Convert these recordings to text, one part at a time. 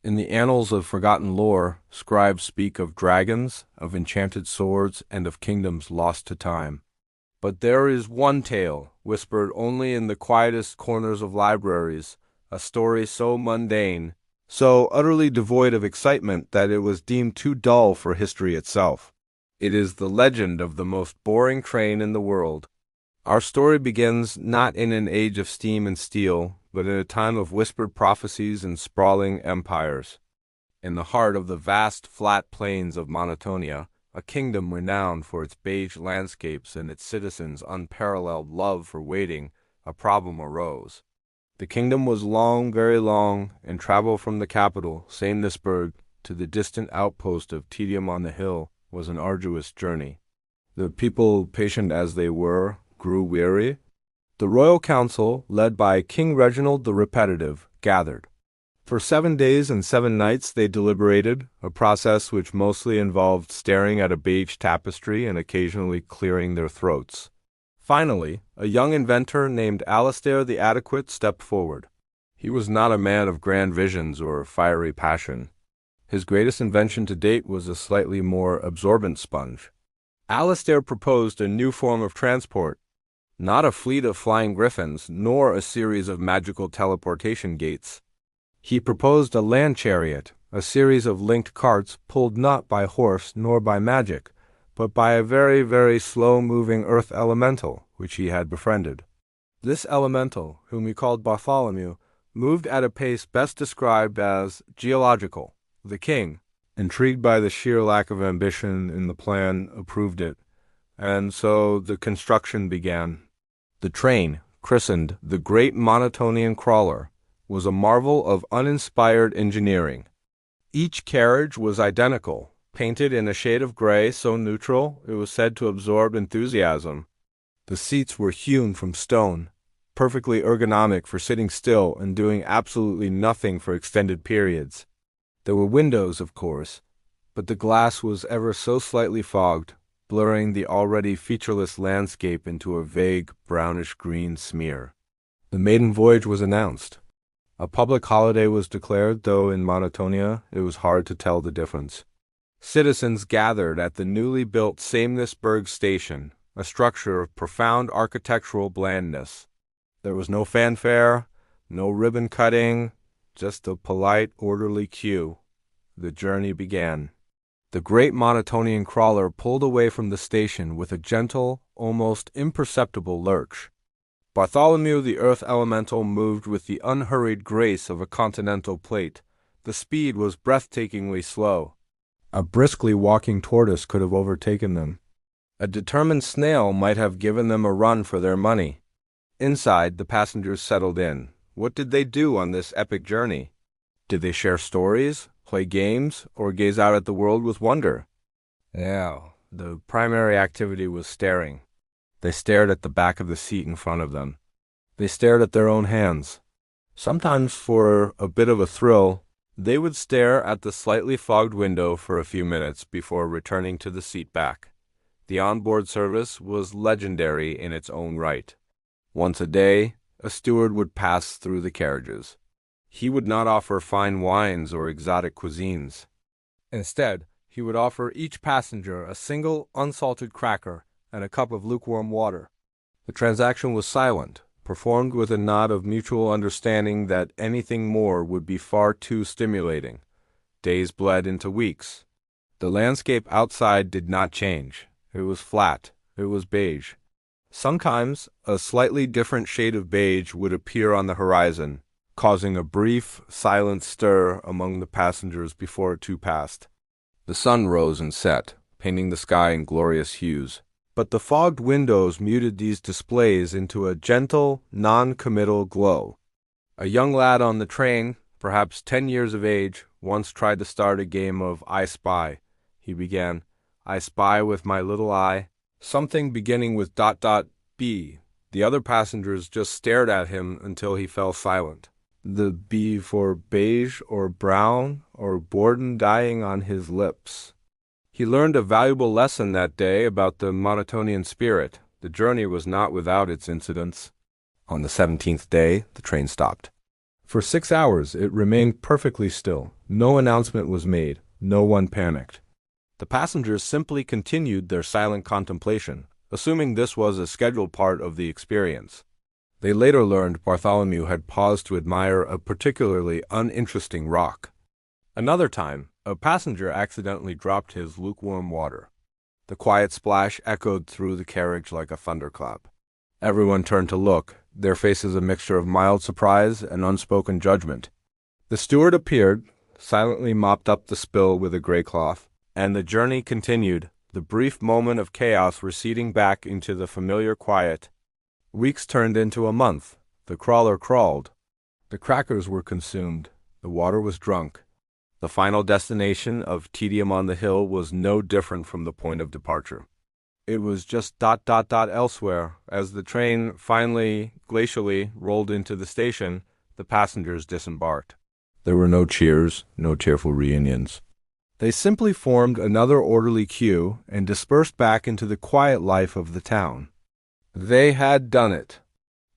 In the annals of forgotten lore, scribes speak of dragons, of enchanted swords, and of kingdoms lost to time. But there is one tale, whispered only in the quietest corners of libraries, a story so mundane, so utterly devoid of excitement that it was deemed too dull for history itself. It is the legend of the most boring train in the world. Our story begins not in an age of steam and steel, but in a time of whispered prophecies and sprawling empires. In the heart of the vast flat plains of Monotonia, a kingdom renowned for its beige landscapes and its citizens' unparalleled love for waiting, a problem arose. The kingdom was long, very long, and travel from the capital, Sandnesburg, to the distant outpost of Tedium on the Hill was an arduous journey. The people, patient as they were, grew weary. The royal council, led by King Reginald the Repetitive, gathered. For 7 days and 7 nights they deliberated, a process which mostly involved staring at a beige tapestry and occasionally clearing their throats. Finally, a young inventor named Alastair the Adequate stepped forward. He was not a man of grand visions or fiery passion. His greatest invention to date was a slightly more absorbent sponge. Alastair proposed a new form of transport, not a fleet of flying griffins, nor a series of magical teleportation gates. He proposed a land chariot, a series of linked carts pulled not by horse nor by magic, but by a very, very slow-moving earth elemental, which he had befriended. This elemental, whom he called Bartholomew, moved at a pace best described as geological. The king, intrigued by the sheer lack of ambition in the plan, approved it, and so the construction began. The train, christened the Great Monotonian Crawler, was a marvel of uninspired engineering. Each carriage was identical, painted in a shade of gray so neutral it was said to absorb enthusiasm. The seats were hewn from stone, perfectly ergonomic for sitting still and doing absolutely nothing for extended periods. There were windows, of course, but the glass was ever so slightly fogged, blurring the already featureless landscape into a vague brownish-green smear. The maiden voyage was announced. A public holiday was declared, though in Monotonia it was hard to tell the difference. Citizens gathered at the newly built Sandnesburg station, a structure of profound architectural blandness. There was no fanfare, no ribbon-cutting, just a polite, orderly queue. The journey began. The Great Monotonian Crawler pulled away from the station with a gentle, almost imperceptible lurch. Bartholomew the Earth Elemental moved with the unhurried grace of a continental plate. The speed was breathtakingly slow. A briskly walking tortoise could have overtaken them. A determined snail might have given them a run for their money. Inside, the passengers settled in. What did they do on this epic journey? Did they share stories, play games, or gaze out at the world with wonder? Yeah, the primary activity was staring. They stared at the back of the seat in front of them. They stared at their own hands. Sometimes, for a bit of a thrill, they would stare at the slightly fogged window for a few minutes before returning to the seat back. The onboard service was legendary in its own right. Once a day, a steward would pass through the carriages. He would not offer fine wines or exotic cuisines. Instead, he would offer each passenger a single unsalted cracker and a cup of lukewarm water. The transaction was silent, performed with a nod of mutual understanding that anything more would be far too stimulating. Days bled into weeks. The landscape outside did not change. It was flat. It was beige. Sometimes a slightly different shade of beige would appear on the horizon, causing a brief, silent stir among the passengers before it too passed. The sun rose and set, painting the sky in glorious hues. But the fogged windows muted these displays into a gentle, non-committal glow. A young lad on the train, perhaps 10 years of age, once tried to start a game of I Spy. He began, "I spy with my little eye," something beginning with ... B. The other passengers just stared at him until he fell silent. The B for beige or brown or boredom dying on his lips. He learned a valuable lesson that day about the Monotonian spirit. The journey was not without its incidents. On the 17th day, the train stopped. For 6 hours it remained perfectly still. No announcement was made. No one panicked. The passengers simply continued their silent contemplation, assuming this was a scheduled part of the experience. They later learned Bartholomew had paused to admire a particularly uninteresting rock. Another time, a passenger accidentally dropped his lukewarm water. The quiet splash echoed through the carriage like a thunderclap. Everyone turned to look, their faces a mixture of mild surprise and unspoken judgment. The steward appeared, silently mopped up the spill with a gray cloth, and the journey continued, the brief moment of chaos receding back into the familiar quiet. Weeks turned into a month. The crawler crawled. The crackers were consumed. The water was drunk. The final destination of Tedium on the Hill was no different from the point of departure. It was just ... elsewhere. As the train finally, glacially, rolled into the station, the passengers disembarked. There were no cheers, no tearful reunions. They simply formed another orderly queue and dispersed back into the quiet life of the town. They had done it.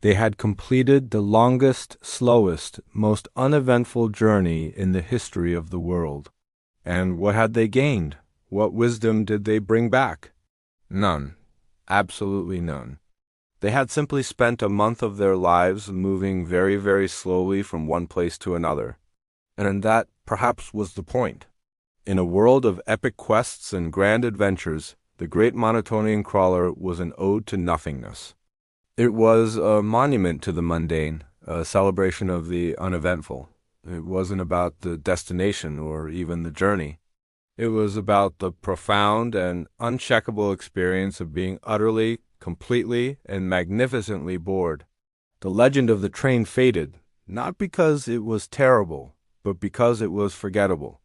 They had completed the longest, slowest, most uneventful journey in the history of the world. And what had they gained? What wisdom did they bring back? None. Absolutely none. They had simply spent a month of their lives moving very, very slowly from one place to another. And that, perhaps, was the point. In a world of epic quests and grand adventures, the great Monotonian crawler was an ode to nothingness. It was a monument to the mundane, a celebration of the uneventful. It wasn't about the destination or even the journey. It was about the profound and uncheckable experience of being utterly, completely, and magnificently bored. The legend of the train faded, not because it was terrible, but because it was forgettable.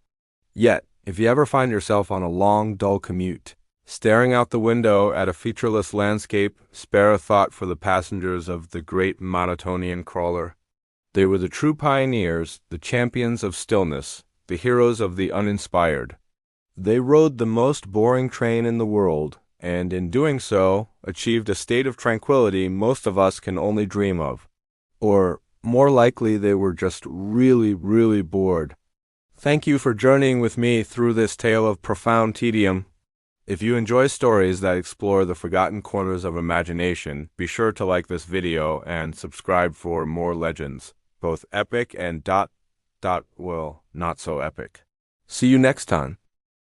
Yet, if you ever find yourself on a long, dull commute, staring out the window at a featureless landscape, spare a thought for the passengers of the great Monotonian crawler. They were the true pioneers, the champions of stillness, the heroes of the uninspired. They rode the most boring train in the world, and in doing so, achieved a state of tranquility most of us can only dream of. Or, more likely, they were just really, really bored. Thank you for journeying with me through this tale of profound tedium. If you enjoy stories that explore the forgotten corners of imagination, be sure to like this video and subscribe for more legends, both epic and not so epic. See you next time.